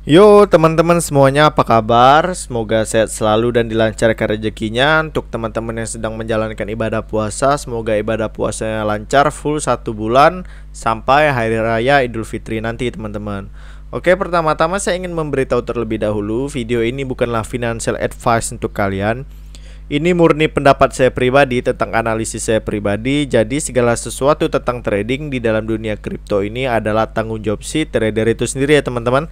Yo teman-teman semuanya, apa kabar? Semoga sehat selalu dan dilancarkan rezekinya. Untuk teman-teman yang sedang menjalankan ibadah puasa, semoga ibadah puasanya lancar full 1 bulan sampai hari raya Idul Fitri nanti teman-teman. Oke, pertama-tama saya ingin memberitahu terlebih dahulu, video ini bukanlah financial advice untuk kalian. Ini murni pendapat saya pribadi tentang analisis saya pribadi. Jadi segala sesuatu tentang trading di dalam dunia kripto ini adalah tanggung jawab si trader itu sendiri ya teman-teman.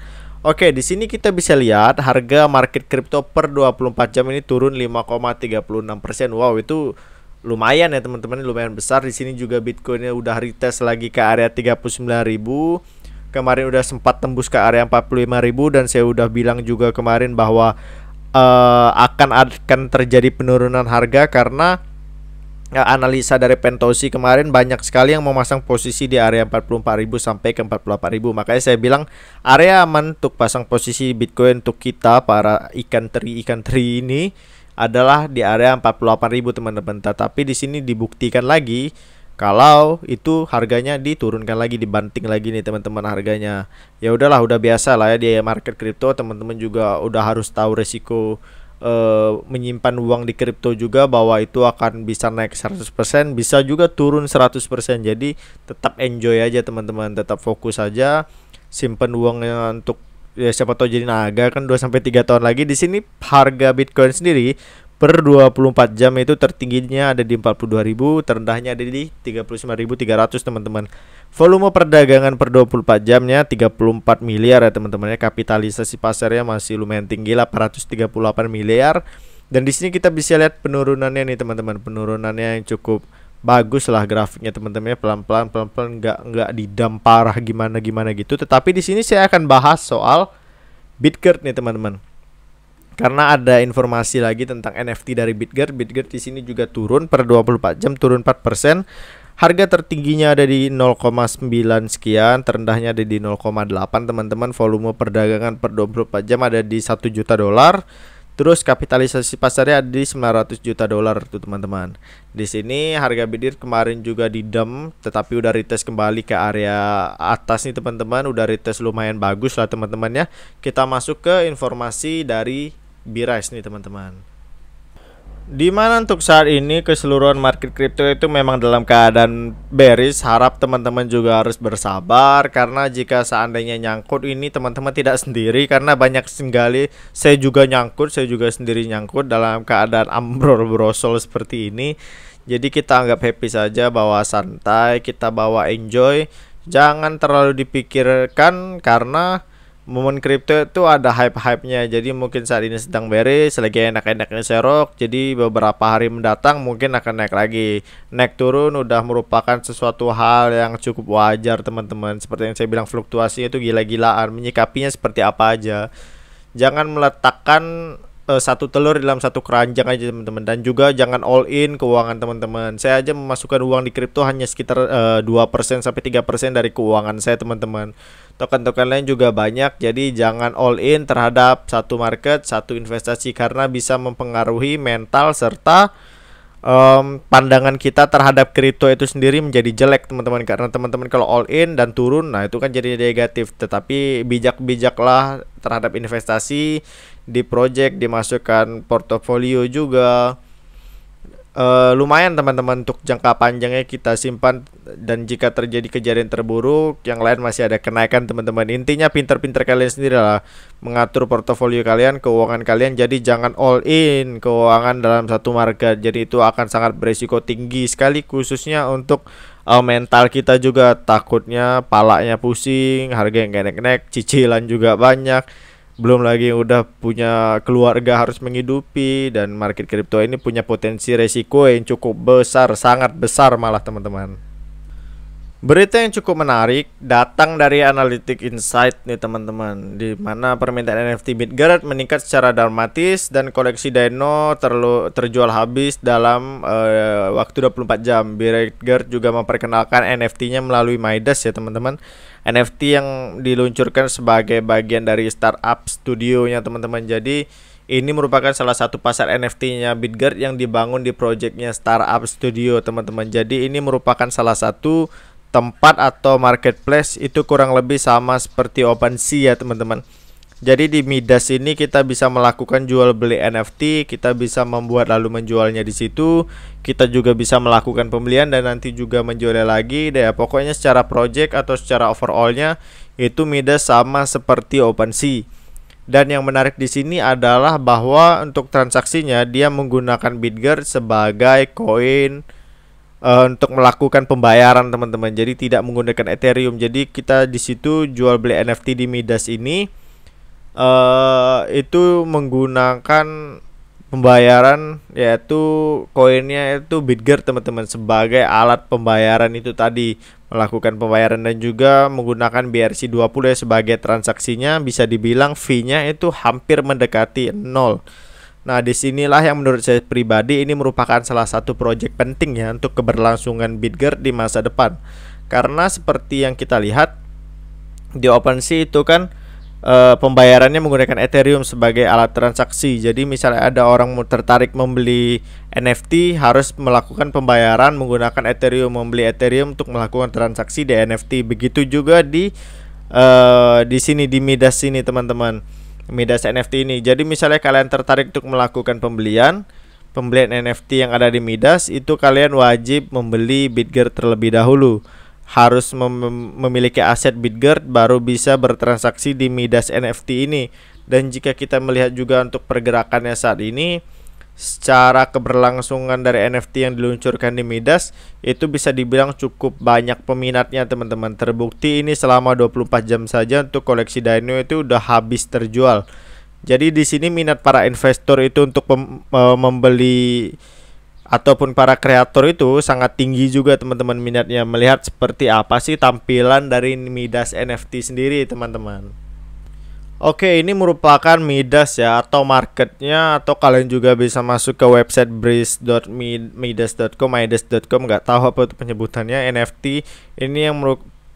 Oke, di sini kita bisa lihat harga market kripto per 24 jam ini turun 5,36%. Wow, itu lumayan ya teman-teman, lumayan besar. Di sini juga Bitcoinnya udah retest lagi ke area 39.000. Kemarin udah sempat tembus ke area 45.000 dan saya udah bilang juga kemarin bahwa akan terjadi penurunan harga karena analisa dari Pentosi kemarin banyak sekali yang memasang posisi di area 44.000 sampai ke 48.000. Makanya saya bilang area aman untuk pasang posisi Bitcoin untuk kita para ikan teri ini adalah di area 48.000 teman-teman. Tetapi di sini dibuktikan lagi kalau itu harganya diturunkan lagi, dibanting lagi nih teman-teman harganya. Ya udahlah, udah biasa lah ya di market kripto, teman-teman juga udah harus tahu resiko menyimpan uang di kripto juga, bahwa itu akan bisa naik 100%, bisa juga turun 100%. Jadi tetap enjoy aja teman-teman, tetap fokus aja, simpan uangnya untuk ya siapa tahu jadi naga kan 2 sampai 3 tahun lagi. Di sini harga Bitcoin sendiri per 24 jam itu tertingginya ada di 42.000, terendahnya ada di 39.300 teman-teman. Volume perdagangan per 24 jamnya 34 miliar ya teman-teman ya. Kapitalisasi pasarnya masih lumayan tinggi lah, 438 miliar. Dan di sini kita bisa lihat penurunannya nih teman-teman. Penurunannya yang cukup bagus lah grafiknya teman-teman ya, pelan-pelan nggak didam parah gimana gitu. Tetapi di sini saya akan bahas soal Bitgert nih teman-teman. Karena ada informasi lagi tentang NFT dari Bitgert. Bitgert di sini juga turun per 24 jam, turun 4%. Harga tertingginya ada di 0,9 sekian, terendahnya ada di 0,8 teman-teman. Volume perdagangan per 24 jam ada di 1 juta dolar. Terus kapitalisasi pasarnya ada di 900 juta dolar tuh teman-teman. Di sini harga Bitgert kemarin juga didem, tetapi udah retest kembali ke area atas nih teman-teman. Udah retest lumayan bagus lah teman-teman ya. Kita masuk ke informasi dari Bryce nih teman-teman. Dimana untuk saat ini keseluruhan market crypto itu memang dalam keadaan bearish. Harap teman-teman juga harus bersabar, karena jika seandainya nyangkut ini teman-teman tidak sendiri, karena banyak sekali saya juga nyangkut, saya juga sendiri nyangkut dalam keadaan ambrol brosol seperti ini. Jadi kita anggap happy saja, bawa santai, kita bawa enjoy, jangan terlalu dipikirkan karena momen kripto itu ada hype-hype-nya. Jadi mungkin saat ini sedang bearish, lagi enak-enaknya serok. Jadi beberapa hari mendatang mungkin akan naik lagi. Naik turun udah merupakan sesuatu hal yang cukup wajar teman-teman. Seperti yang saya bilang, fluktuasinya itu gila-gilaan. Menyikapinya seperti apa aja. Jangan meletakkan satu telur dalam satu keranjang aja teman-teman. Dan juga jangan all in keuangan teman-teman. Saya aja memasukkan uang di kripto hanya sekitar 2% sampai 3% dari keuangan saya teman-teman. Token-token lain juga banyak, jadi jangan all in terhadap satu market, satu investasi, karena bisa mempengaruhi mental serta pandangan kita terhadap kripto itu sendiri menjadi jelek teman-teman. Karena teman-teman kalau all in dan turun, nah itu kan jadi negatif. Tetapi bijak-bijaklah terhadap investasi di project, dimasukkan portofolio juga. Lumayan teman-teman, untuk jangka panjangnya kita simpan, dan jika terjadi kejadian terburuk yang lain masih ada kenaikan teman-teman. Intinya pinter-pinter kalian sendiri lah mengatur portofolio kalian, keuangan kalian. Jadi jangan all in keuangan dalam satu market, jadi itu akan sangat berisiko tinggi sekali, khususnya untuk mental kita juga. Takutnya palanya pusing, harga yang naik-naik, cicilan juga banyak, belum lagi udah punya keluarga harus menghidupi. Dan market kripto ini punya potensi resiko yang cukup besar, sangat besar malah teman-teman. Berita yang cukup menarik datang dari Analytic Insight nih teman-teman, di mana permintaan NFT Bitgert meningkat secara dramatis dan koleksi Dino terjual habis dalam waktu 24 jam. Bitgert juga memperkenalkan NFT-nya melalui Midas ya teman-teman. NFT yang diluncurkan sebagai bagian dari startup studionya teman-teman. Jadi ini merupakan salah satu pasar NFT-nya Bitgert yang dibangun di projectnya Startup Studio teman-teman. Jadi ini merupakan salah satu tempat atau marketplace, itu kurang lebih sama seperti OpenSea ya teman-teman. Jadi di Midas ini kita bisa melakukan jual beli NFT, kita bisa membuat lalu menjualnya di situ. Kita juga bisa melakukan pembelian dan nanti juga menjualnya lagi. Dan ya, pokoknya secara project atau secara overallnya itu Midas sama seperti OpenSea. Dan yang menarik di sini adalah bahwa untuk transaksinya dia menggunakan Bitgert sebagai koin untuk melakukan pembayaran teman-teman. Jadi tidak menggunakan Ethereum. Jadi kita di situ jual beli NFT di Midas ini itu menggunakan pembayaran, yaitu koinnya itu Bitgert teman-teman, sebagai alat pembayaran itu tadi, melakukan pembayaran dan juga menggunakan BRC20 ya sebagai transaksinya. Bisa dibilang fee-nya itu hampir mendekati nol. Nah, disinilah yang menurut saya pribadi ini merupakan salah satu proyek penting ya untuk keberlangsungan Bitgert di masa depan. Karena seperti yang kita lihat di OpenSea itu kan pembayarannya menggunakan Ethereum sebagai alat transaksi. Jadi misalnya ada orang mau tertarik membeli NFT, harus melakukan pembayaran menggunakan Ethereum, membeli Ethereum untuk melakukan transaksi di NFT. Begitu juga di sini di Midas sini teman-teman, Midas NFT ini. Jadi misalnya kalian tertarik untuk melakukan pembelian NFT yang ada di Midas, itu kalian wajib membeli Bitgert terlebih dahulu. Harus memiliki aset Bitgert baru bisa bertransaksi di Midas NFT ini. Dan jika kita melihat juga untuk pergerakannya saat ini, secara keberlangsungan dari NFT yang diluncurkan di Midas itu bisa dibilang cukup banyak peminatnya teman-teman. Terbukti ini selama 24 jam saja untuk koleksi Dino itu udah habis terjual. Jadi di sini minat para investor itu untuk membeli ataupun para kreator itu sangat tinggi juga teman-teman minatnya, melihat seperti apa sih tampilan dari Midas NFT sendiri teman-teman. Oke, ini merupakan Midas ya, atau marketnya, atau kalian juga bisa masuk ke website midas.com, nggak tahu apa itu penyebutannya. NFT ini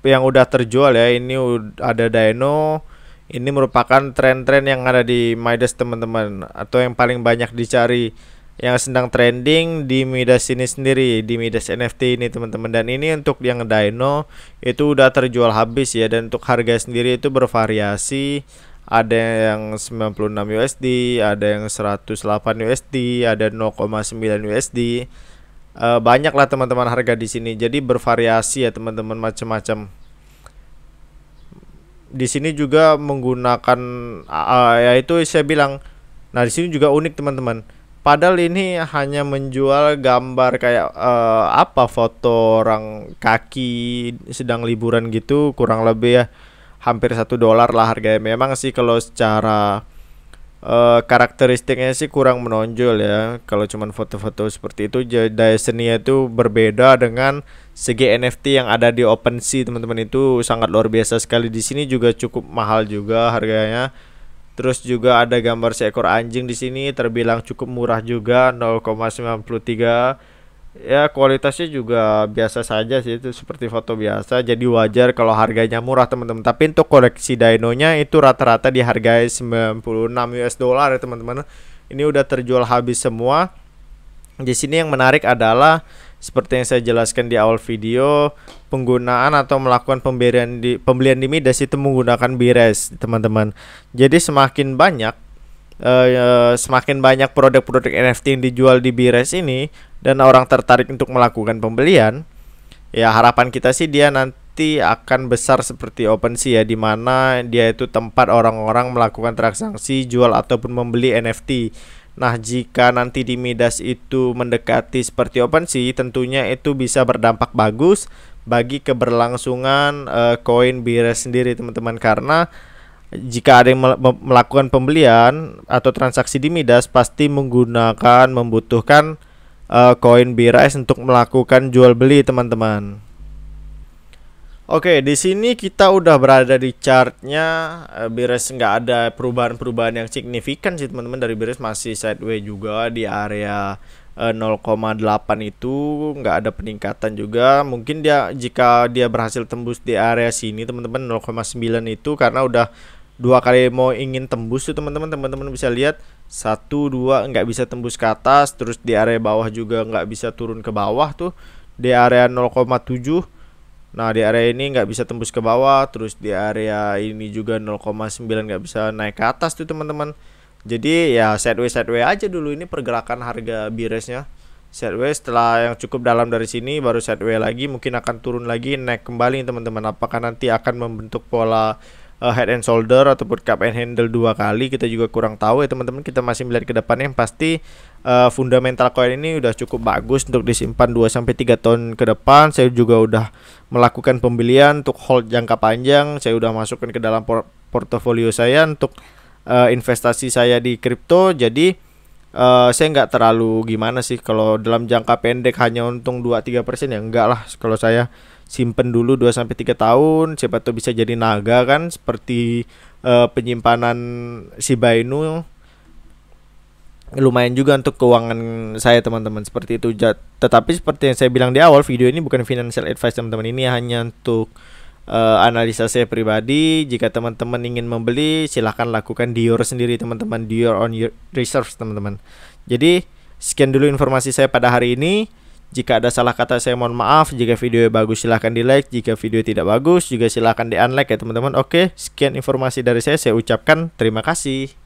yang udah terjual ya. Ini ada Dino. Ini merupakan tren-tren yang ada di Midas teman-teman, atau yang paling banyak dicari, yang sedang trending di Midas ini sendiri, di Midas NFT ini teman-teman. Dan ini untuk yang Dino itu udah terjual habis ya. Dan untuk harga sendiri itu bervariasi, ada yang 96 USD, ada yang 108 USD, ada 0,9 USD. Banyak lah teman-teman harga di sini. Jadi bervariasi ya teman-teman, macam-macam. Di sini juga menggunakan ya itu saya bilang. Nah, di sini juga unik teman-teman. Padahal ini hanya menjual gambar kayak foto orang kaki sedang liburan gitu, kurang lebih ya hampir $1 lah harganya. Memang sih kalau secara karakteristiknya sih kurang menonjol ya. Kalau cuman foto-foto seperti itu, daya seninya itu berbeda dengan segi NFT yang ada di OpenSea teman-teman, itu sangat luar biasa sekali. Di sini juga cukup mahal juga harganya. Terus juga ada gambar seekor anjing di sini, terbilang cukup murah juga, 0,93. Ya, kualitasnya juga biasa saja sih, itu seperti foto biasa. Jadi wajar kalau harganya murah teman-teman. Tapi untuk koleksi dinonya itu rata-rata dihargai 96 US dollar ya teman-teman. Ini udah terjual habis semua. Di sini yang menarik adalah seperti yang saya jelaskan di awal video, penggunaan atau melakukan pembelian di Midas itu menggunakan BRES teman-teman. Jadi semakin banyak produk-produk NFT yang dijual di BRES ini dan orang tertarik untuk melakukan pembelian, ya harapan kita sih dia nanti akan besar seperti OpenSea ya, di mana dia itu tempat orang-orang melakukan transaksi jual ataupun membeli NFT. Nah, jika nanti di Midas itu mendekati seperti OpenSea, tentunya itu bisa berdampak bagus bagi keberlangsungan koin BRES sendiri teman-teman. Karena jika ada yang melakukan pembelian atau transaksi di Midas, pasti membutuhkan koin BRES untuk melakukan jual beli teman-teman. Oke, di sini kita udah berada di chartnya. BRES nggak ada perubahan-perubahan yang signifikan sih teman-teman. Dari BRES masih sideways juga di area 0,8 itu, nggak ada peningkatan juga. Mungkin jika dia berhasil tembus di area sini teman-teman, 0,9 itu, karena udah 2 kali mau ingin tembus tuh teman-teman. Teman-teman bisa lihat 1, 2 nggak bisa tembus ke atas, terus di area bawah juga nggak bisa turun ke bawah tuh di area 0,7. Nah di area ini nggak bisa tembus ke bawah, terus di area ini juga 0,9 nggak bisa naik ke atas tuh teman-teman. Jadi ya sideways aja dulu ini pergerakan harga biresnya. Sideways, setelah yang cukup dalam dari sini baru sideways lagi, mungkin akan turun lagi, naik kembali teman-teman. Apakah nanti akan membentuk pola head and shoulder ataupun cup and handle 2 kali, kita juga kurang tahu ya teman-teman. Kita masih melihat ke depannya. Yang pasti fundamental coin ini udah cukup bagus untuk disimpan 2 sampai 3 tahun ke depan. Saya juga udah melakukan pembelian untuk hold jangka panjang. Saya udah masukkan ke dalam portofolio saya untuk investasi saya di kripto. Jadi saya nggak terlalu gimana sih kalau dalam jangka pendek hanya untung 2-3% ya enggak lah. Kalau saya simpen dulu 2 sampai 3 tahun, siapa tahu bisa jadi naga kan, seperti penyimpanan Shiba Inu. Lumayan juga untuk keuangan saya teman-teman, seperti itu. Tetapi seperti yang saya bilang di awal, video ini bukan financial advice teman-teman, ini hanya untuk analisa saya pribadi. Jika teman-teman ingin membeli, silahkan lakukan di your sendiri teman-teman, di your own research teman-teman. Jadi sekian dulu informasi saya pada hari ini. Jika ada salah kata saya mohon maaf. Jika video bagus silahkan di like, jika video tidak bagus juga silahkan di unlike ya teman-teman. Oke, sekian informasi dari saya ucapkan terima kasih.